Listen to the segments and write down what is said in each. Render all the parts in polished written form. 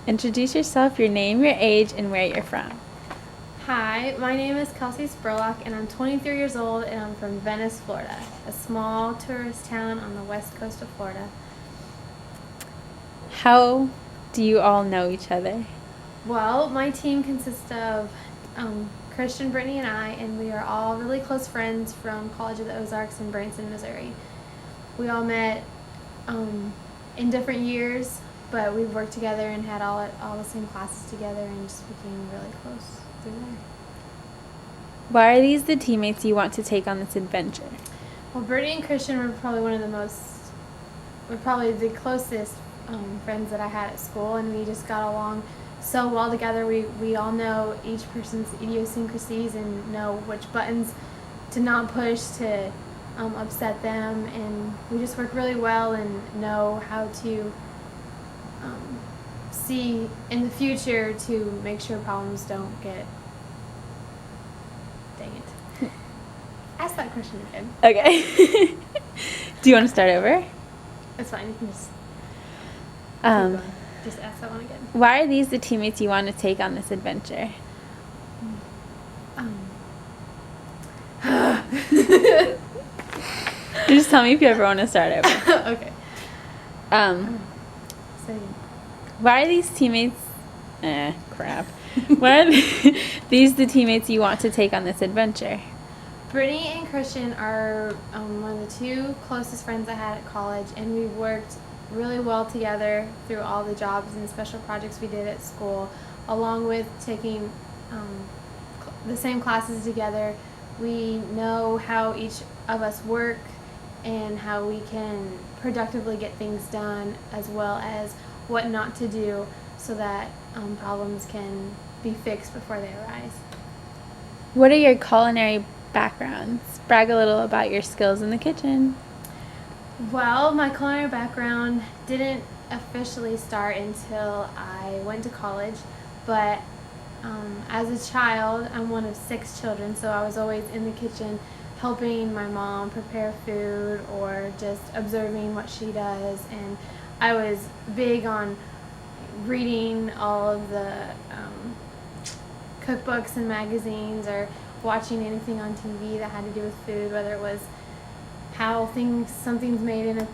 Introduce yourself, your name, your age, and where you're from. Hi, my name is Kelsey Spurlock, and I'm 23 years old, and I'm from Venice, Florida, a small tourist town on the west coast of Florida. How do you all know each other? Well, my team consists of Christian, Brittany, and I, and we are all really close friends from College of the Ozarks in Branson, Missouri. We all met in different years, but we've worked together and had all the same classes together and just became really close through there. Why are these the teammates you want to take on this adventure? Well, Brittany and Christian were probably the closest friends that I had at school, and we just got along so well together. We all know each person's idiosyncrasies and know which buttons to not push to upset them, and we just work really well and know how to see in the future to make sure problems don't get. Dang it. Ask that question again. Okay. Do you want to start over? It's fine. You can just just ask that one again. Why are these the teammates you want to take on this adventure? Just tell me if you ever want to start over. Okay. So, Why are these teammates? Crap. Why are these the teammates you want to take on this adventure? Brittany and Christian are one of the two closest friends I had at college, and we worked really well together through all the jobs and special projects we did at school, along with taking the same classes together. We know how each of us work and how we can productively get things done, as well as what not to do so that problems can be fixed before they arise. What are your culinary backgrounds? Brag a little about your skills in the kitchen. Well, my culinary background didn't officially start until I went to college, but as a child, I'm one of 6 children, so I was always in the kitchen helping my mom prepare food or just observing what she does, and I was big on reading all of the cookbooks and magazines or watching anything on TV that had to do with food, whether it was how something's made in a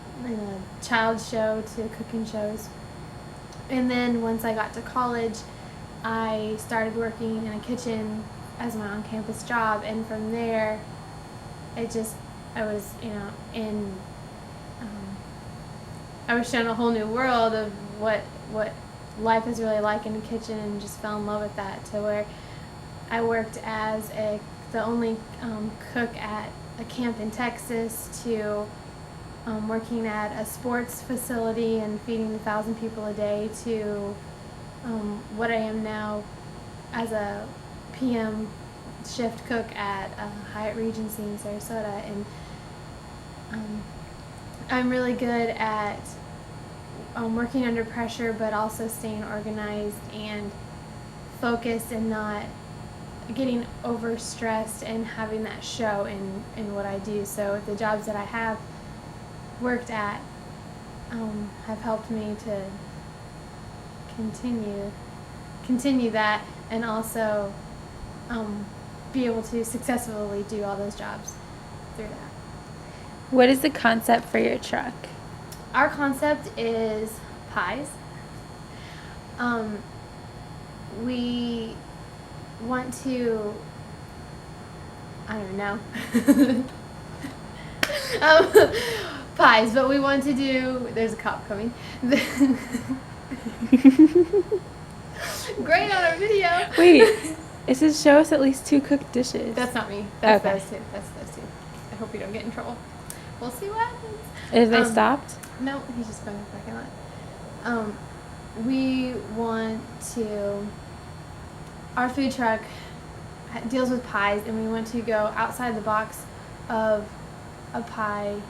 child's show to cooking shows. And then once I got to college, I started working in a kitchen as my on-campus job, and from there, I was I was shown a whole new world of what life is really like in a kitchen, and just fell in love with that, to where I worked as the only cook at a camp in Texas, to working at a sports facility and feeding 1,000 people a day, to what I am now as a PM shift cook at Hyatt Regency in Sarasota. And I'm really good at working under pressure, but also staying organized and focused and not getting overstressed and having that show in what I do. So the jobs that I have worked at have helped me to continue that, and also be able to successfully do all those jobs through that. What is the concept for your truck? Our concept is pies. We want to, I don't know, pies, but we want to do, there's a cop coming. Great on our video. Wait, it says show us at least 2 cooked dishes. That's not me. That's Okay. those two. That's those two. I hope we don't get in trouble. We'll see what happens. Is they stopped? No, he's just going to the parking lot. We want to, our food truck deals with pies, and we want to go outside the box of a pie,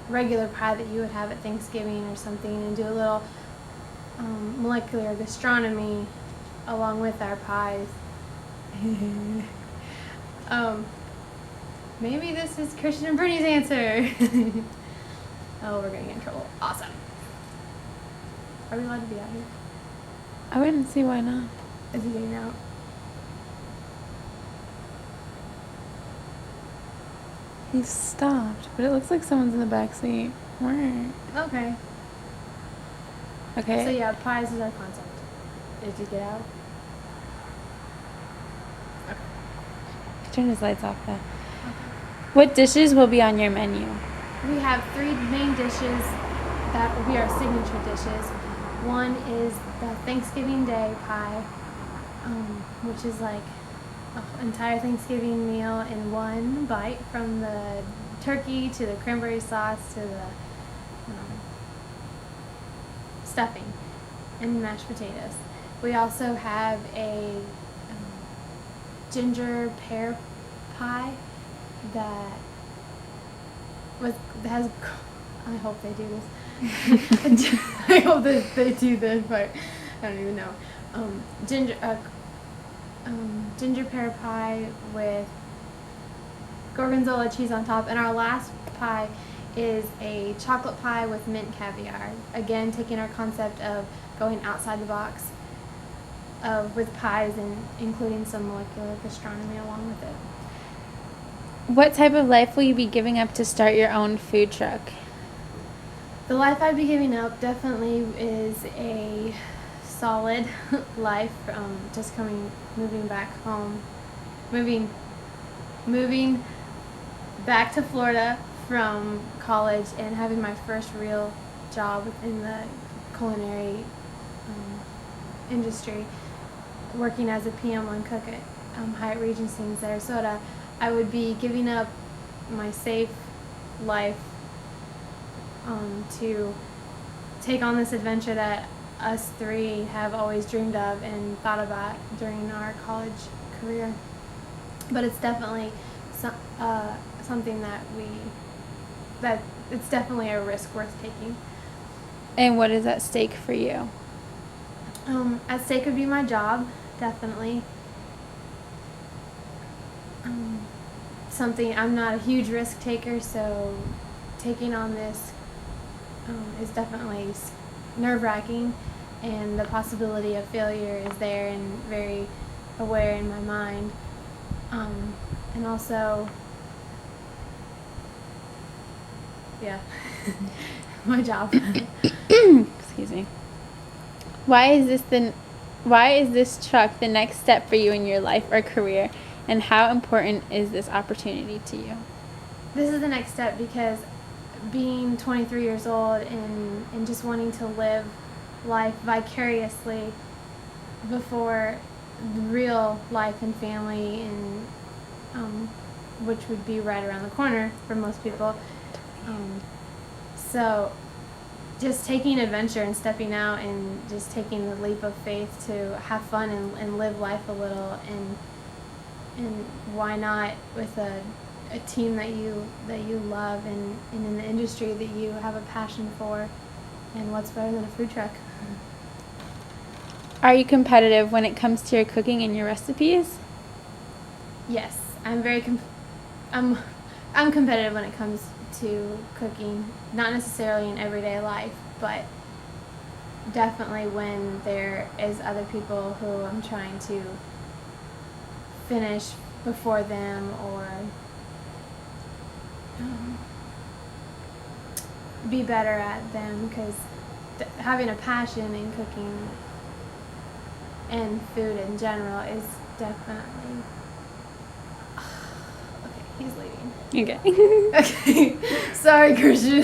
regular pie that you would have at Thanksgiving or something, and do a little molecular gastronomy along with our pies. Maybe this is Christian and Brittany's answer. Oh, we're gonna get in trouble. Awesome. Are we allowed to be out here? I wouldn't see why not. Is he getting out? He stopped, but it looks like someone's in the back seat. Where? Okay. Okay. So yeah, pies is our concept. Did you get out? Turn his lights off though. What dishes will be on your menu? We have 3 main dishes that will be our signature dishes. One is the Thanksgiving Day pie, which is like an entire Thanksgiving meal in one bite, from the turkey to the cranberry sauce to the stuffing and mashed potatoes. We also have a ginger pear pie that has. I hope they do this. I hope that they do this, but I don't even know. Ginger pear pie with gorgonzola cheese on top, and our last pie is a chocolate pie with mint caviar. Again, taking our concept of going outside the box with pies and including some molecular gastronomy along with it. What type of life will you be giving up to start your own food truck? The life I'd be giving up definitely is a solid life. Moving back home, moving back to Florida from college and having my first real job in the culinary industry, working as a PM on cook at Hyatt Regency in Sarasota. I would be giving up my safe life to take on this adventure that us 3 have always dreamed of and thought about during our college career. But it's definitely something that it's definitely a risk worth taking. And what is at stake for you? At stake would be my job, definitely. I'm not a huge risk taker, so taking on this is definitely nerve-wracking, and the possibility of failure is there and very aware in my mind. And also, yeah, my job. Excuse me. Why is this truck the next step for you in your life or career, and how important is this opportunity to you? This is the next step because being 23 years old and just wanting to live life vicariously before real life and family, and which would be right around the corner for most people. So just taking adventure and stepping out and just taking the leap of faith to have fun and live life a little, and why not with a team that you love and in the industry that you have a passion for, and what's better than a food truck? Are you competitive when it comes to your cooking and your recipes? Yes, I'm very I'm competitive when it comes to cooking, not necessarily in everyday life, but definitely when there is other people who I'm trying to finish before them, or be better at them, because having a passion in cooking and food in general is definitely okay, he's leaving. Okay. Okay. Sorry, Christian.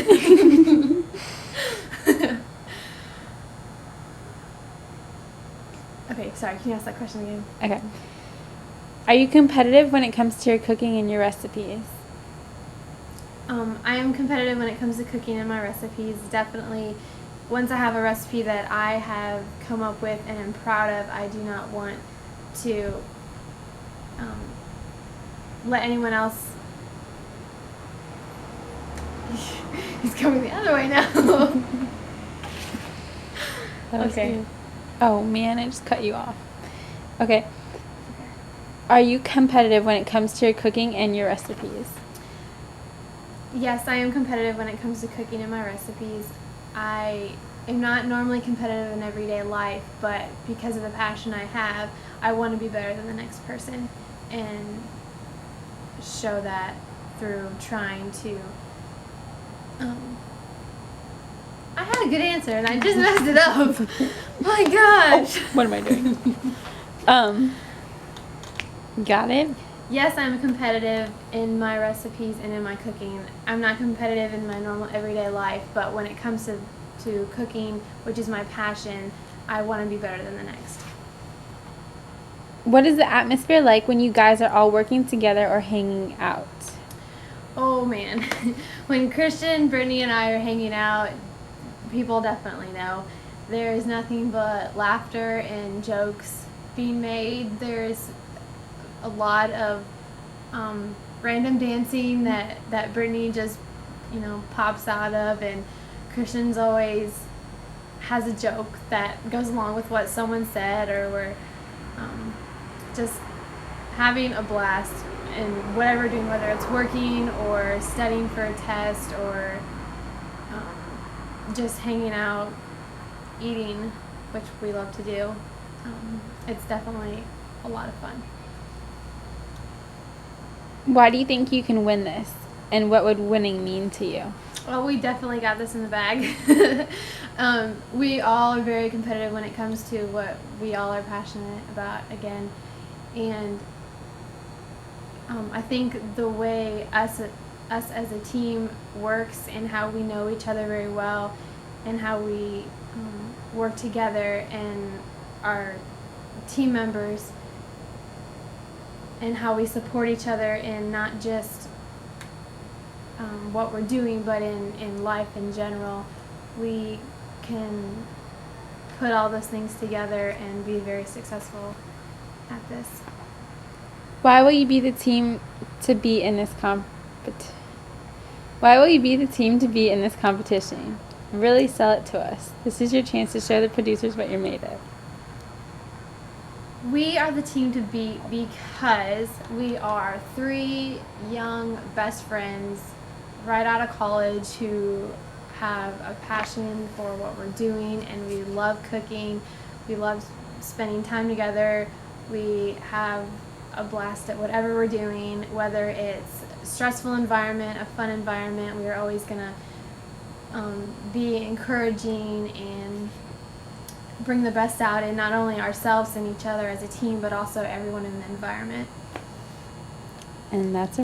Okay, sorry, can you ask that question again? Okay. Are you competitive when it comes to your cooking and your recipes? I am competitive when it comes to cooking and my recipes. Definitely, once I have a recipe that I have come up with and am proud of, I do not want to let anyone else. He's coming the other way now. Okay. Oh man, I just cut you off. Okay. Are you competitive when it comes to your cooking and your recipes? Yes, I am competitive when it comes to cooking and my recipes. I am not normally competitive in everyday life, but because of the passion I have, I want to be better than the next person and show that through trying to. I had a good answer and I just messed it up. My gosh. Oh, what am I doing? Got it? Yes, I'm competitive in my recipes and in my cooking. I'm not competitive in my normal everyday life, but when it comes to cooking, which is my passion, I want to be better than the next. What is the atmosphere like when you guys are all working together or hanging out? Oh man, when Christian, Brittany, and I are hanging out, people definitely know. There is nothing but laughter and jokes being made. There's a lot of random dancing that Brittany just, pops out of, and Christian's always has a joke that goes along with what someone said, or we're just having a blast in whatever we're doing, whether it's working or studying for a test or just hanging out, eating, which we love to do. It's definitely a lot of fun. Why do you think you can win this? And what would winning mean to you? Well, we definitely got this in the bag. We all are very competitive when it comes to what we all are passionate about, again. And I think the way us as a team works and how we know each other very well and how we work together and our team members and how we support each other in not just what we're doing, but in life in general, we can put all those things together and be very successful at this. Why will you be the team to be in this Why will you be the team to be in this competition? Really sell it to us. This is your chance to show the producers what you're made of. We are the team to beat because we are 3 young best friends right out of college who have a passion for what we're doing, and we love cooking. We love spending time together. We have a blast at whatever we're doing, whether it's a stressful environment, a fun environment. We are always going to be encouraging and bring the best out in not only ourselves and each other as a team, but also everyone in the environment. And that's